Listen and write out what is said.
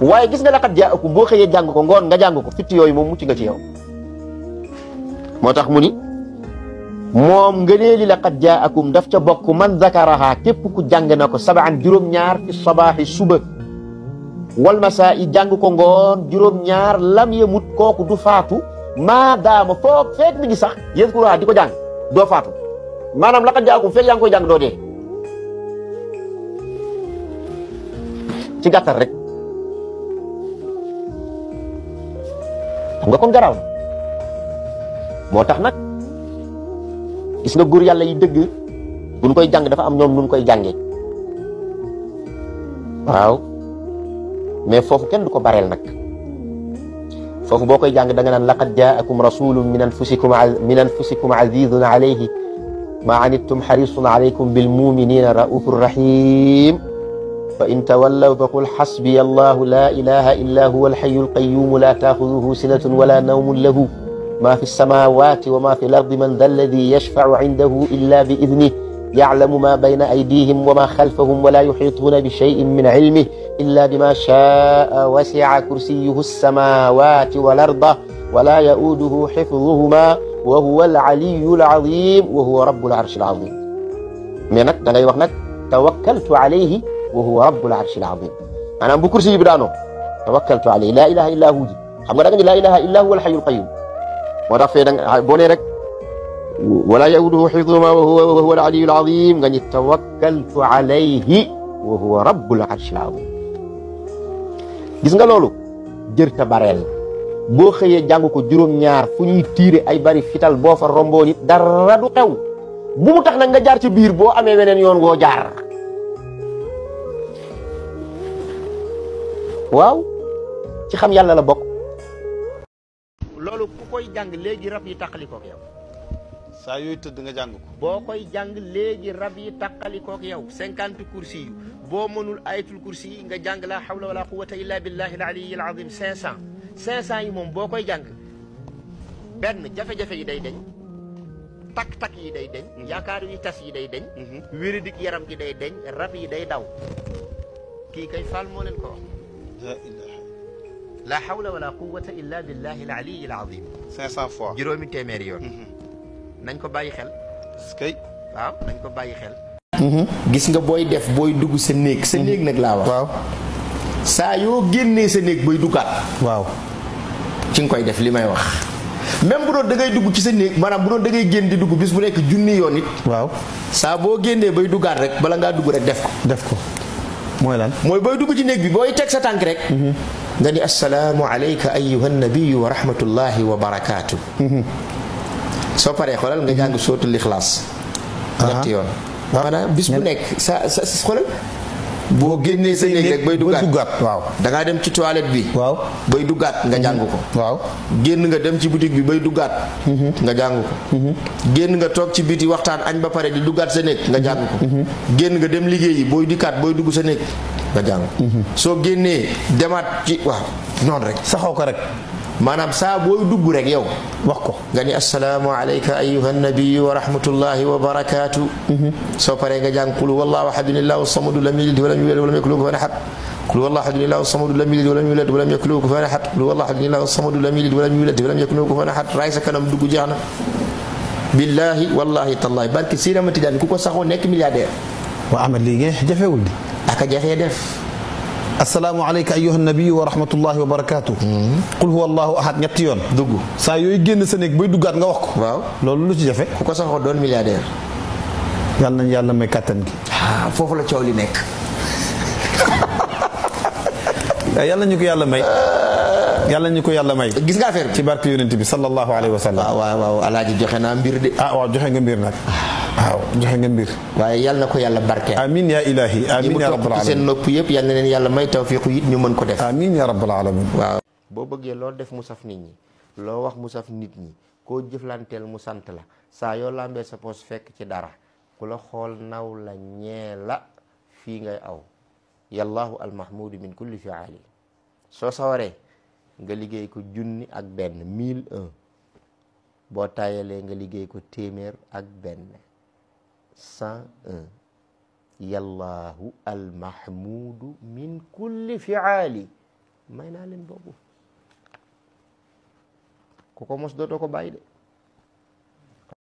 waaye gis nga laqad jaakum boo xëyee jàng ko ngoon nga jàng ko fitt yooyu moom mucc nga ci yow. moo tax mu ni moom ngëneeli laqad jaakum daf ca bokk man zakaraha képp ku jàng na ko sabaan juróom-ñaar fi sabaaxi suba wal masaa i jàng ko ngoon juróom-ñaar lam yamut kooku du faatu maa daama foog feeg mi ngi sax yezkuruha di ko jàng doo faatu maanaam laqad jaakum feeg yaa ngi koy jàng doo dee ci gàttal rek xam nga kon garaaw na moo tax nag gis nga góor yàlla yi dëgg buñ koy jàng dafa am ñoom nun koy jàngee waaw mais foofu kenn du ko bareel nag foofu boo koy jàng da nga naan laqad jaakum rasulun min anfusikum azizun alayhi ma anittum harisun alaykum bil muminina raufur rahim fa in tawallaw faqul hasbiya allahu la ilaha illa huwa alhayyul qayyum la taaxuduhu sinatun wala nawmun lahu ma fi samawati wa ma fi lardi man dha alladi yashfau indahu illa bi idnih yaclamu ma bayna aydihim wa ma xalfahum wala yuxiituuna bi cheyin min cilmih illa bima shaa wasica kursiyuhu alsamawati wal arda wala yauduhu xifduhuma wa huwa alcaliyu alcazim wa huwa rabu alcarshi alcazim mais nag da ngay wax nag tawakkaltu alayhi wa huwa rabu alcarshi alcazim maanaam bu kursi yi bi daanoo tawakkaltu alayhi la ilaha illa hu ji xam nga da nga ni la ilaha illa huwa alxayu alqayum moo tax fee da nga boo nee rek wala yauduhu xifduhuma wa huwa alaliyu alazim nga ni tawakkaltu alayhi wa huwa rabbul arshi alazim gis nga loolu jërta bareel boo xëyee jàng ko juróom-ñaar fu ñuy tiire ay bari fital boo fa romboo nit dara du xew bu mu tax nag nga jaar ci biir boo amee weneen yoon woo jaar waaw ci xam yàlla la bokk loolu ku koy jàng léegi rab yi tàqalikook yow saa yooyu tëdd nga jàng ko boo koy jàng léegi rab yi tàqalikook yow 50 kursi yu boo mënul ayatul kursi yi nga jàng la hawla wala quwwata illa billahi al-aliyyi al-azim 500 yi moom boo koy jàng benn jafe-jafe yi day deñ tak-tak yi day deñ yaakaar yi tas yi day deñ wéridik yaram gi day deñ rab yi day daw kii kay faal moo leen ko wax la hawla wala quwwata illa billahi al-aliyyi al-azim 500 fois juróomi téeméeri yoon nañ ko bàyyi xel kay waaw nañ ko bàyyi xel gis nga booy def booy dugg sa néeg sa néeg nag laa wax waaw saa yoo génnee sa néeg booy duggaat waaw ci nga koy def li may wax même bu doon da ngay dugg ci sa néeg maanaam bu doon da ngay génn di dugg bis bu nekk junni yoon it waaw saa boo génnee bay duggaat rek bala ngaa dugg rek def ko mooy lan mooy booy dugg ci néeg bi booy teg sa tànk rek nga ni assalaamu alayka ayyuha nabiyu wa rahmatullahi wa barakaatu soo paree xoolal nga jàng sootul ixlaas ñetti yoon maanaam bis bu nekk sa xoolal boo génnee sa néeg rek bay duggaat waaw da ngaa dem ci toilette bi waaw bay duggaat nga jàng ko waaw génn nga dem ci boutique bi bay duggaat nga jàng ko génn nga toog ci biti waxtaan añ ba pare di duggaat sa néeg nga jàng ko génn nga dem liggéeyi booy dikkaat booy dugg sa néeg nga jàng soo génnee demaat ci waaw noonu rek saxoo ko rek maanaam saa booy dugg rek yow wax ko nga ni assalaamu alayka ayyuha nabiyu wa rahmatullahi wa barakaatu soo paree nga jàng qul wallahu ahadun allahu samadu lam yalid walam yulad walam yakun lahu kufuwan ahad qul wallahu ahadun allahu samadu lam yalid walam yulad walam yakun lahu kufuwan ahad qul wallahu ahadun allahu samadu lam yalid walam yulad walam yakun lahu kufuwan ahad raay sa kanam dugg jeex na billahi wallahi tallahi barki Sëriñ Ahmad Tijaan ku ko saxoo nekk milliardaire waa Ahmad lii jafewul di aka jafee def assalaamu alayka ayyuha nabiyu wa rahmatullahi wa barakatuh qul huwa allahu ahad ñetti yoon dugg saa yooyu génn sa néeg bay duggaat nga wax ko waaw loolu lu ci jafe ku ko saxoo doon milliardaire yàlla nañ yàlla may kàttan gi foofu la coow li nekk yàlla ñu ko yàlla may yàlla ñu ko yàlla may gis nga affaire bi ci barke yonent bi sallallahu alayhi wa sallam waaw alaaji joxe naa mbir de waaw joxe nga mbir nag waaw joxe nga mbir waaye yàlla na ko yàlla barke amin ya ilahi amin ya rabbal alamin seen nopp yëpp yàlla na leen yàlla may tawfiqu it ñu mën ko def amin ya rabbal alamin waaw boo bëggee loolu def mu saf nit ñi loo wax mu saf nit ñi koo jëflanteel mu sant la saa yoo lambee sa poos fekk ci dara ku la xool naw la ñee la fii ngay aw yallahu almahmudu min kulli fiali soo sawaree nga liggéey ko junni ak benn 1001 boo taayalee nga liggéey ko téeméer ak benn 101 yallahu almahmudu min kulli fiali may naa leen boobu ku ko mos dootoo ko bàyyi de